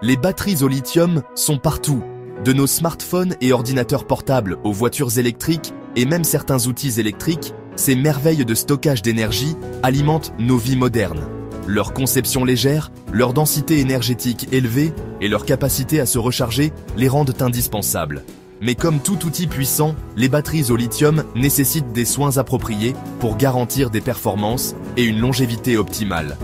Les batteries au lithium sont partout, de nos smartphones et ordinateurs portables aux voitures électriques et même certains outils électriques, ces merveilles de stockage d'énergie alimentent nos vies modernes. Leur conception légère, leur densité énergétique élevée et leur capacité à se recharger les rendent indispensables. Mais comme tout outil puissant, les batteries au lithium nécessitent des soins appropriés pour garantir des performances et une longévité optimale.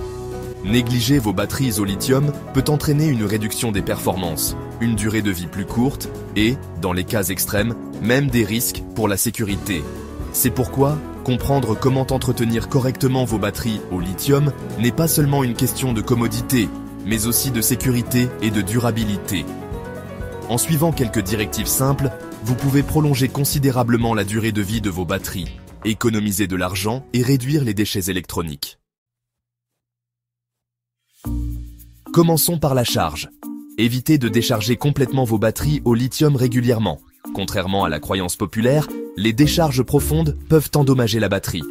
Négliger vos batteries au lithium peut entraîner une réduction des performances, une durée de vie plus courte et, dans les cas extrêmes, même des risques pour la sécurité. C'est pourquoi, comprendre comment entretenir correctement vos batteries au lithium n'est pas seulement une question de commodité, mais aussi de sécurité et de durabilité. En suivant quelques directives simples, vous pouvez prolonger considérablement la durée de vie de vos batteries, économiser de l'argent et réduire les déchets électroniques. Commençons par la charge. Évitez de décharger complètement vos batteries au lithium régulièrement. Contrairement à la croyance populaire, les décharges profondes peuvent endommager la batterie.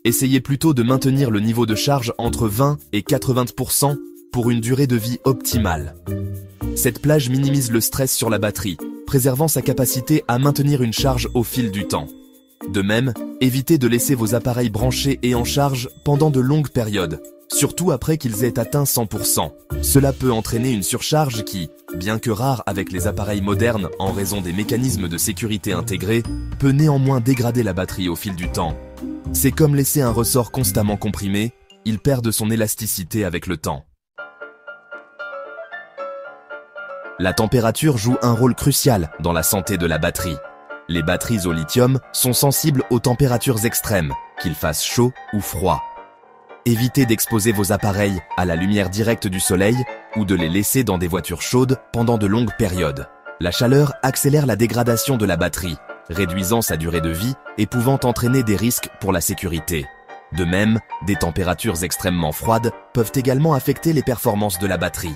Essayez plutôt de maintenir le niveau de charge entre 20 et 80% pour une durée de vie optimale. Cette plage minimise le stress sur la batterie, préservant sa capacité à maintenir une charge au fil du temps. De même, évitez de laisser vos appareils branchés et en charge pendant de longues périodes, surtout après qu'ils aient atteint 100%. Cela peut entraîner une surcharge qui, bien que rare avec les appareils modernes en raison des mécanismes de sécurité intégrés, peut néanmoins dégrader la batterie au fil du temps. C'est comme laisser un ressort constamment comprimé, il perd de son élasticité avec le temps. La température joue un rôle crucial dans la santé de la batterie. Les batteries au lithium sont sensibles aux températures extrêmes, qu'il fasse chaud ou froid. Évitez d'exposer vos appareils à la lumière directe du soleil ou de les laisser dans des voitures chaudes pendant de longues périodes. La chaleur accélère la dégradation de la batterie, réduisant sa durée de vie et pouvant entraîner des risques pour la sécurité. De même, des températures extrêmement froides peuvent également affecter les performances de la batterie.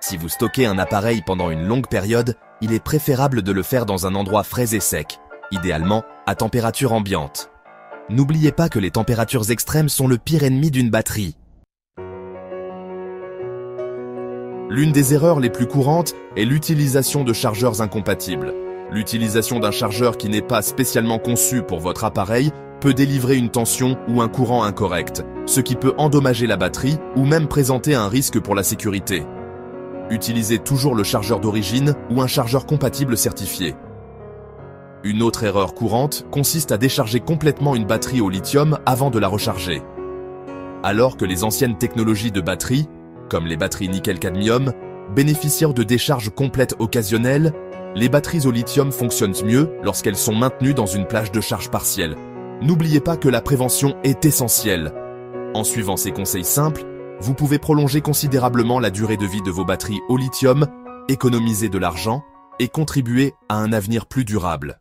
Si vous stockez un appareil pendant une longue période, il est préférable de le faire dans un endroit frais et sec, idéalement à température ambiante. N'oubliez pas que les températures extrêmes sont le pire ennemi d'une batterie. L'une des erreurs les plus courantes est l'utilisation de chargeurs incompatibles. L'utilisation d'un chargeur qui n'est pas spécialement conçu pour votre appareil peut délivrer une tension ou un courant incorrect, ce qui peut endommager la batterie ou même présenter un risque pour la sécurité. Utilisez toujours le chargeur d'origine ou un chargeur compatible certifié. Une autre erreur courante consiste à décharger complètement une batterie au lithium avant de la recharger. Alors que les anciennes technologies de batterie, comme les batteries nickel-cadmium, bénéficient de décharges complètes occasionnelles, les batteries au lithium fonctionnent mieux lorsqu'elles sont maintenues dans une plage de charge partielle. N'oubliez pas que la prévention est essentielle. En suivant ces conseils simples, vous pouvez prolonger considérablement la durée de vie de vos batteries au lithium, économiser de l'argent et contribuer à un avenir plus durable.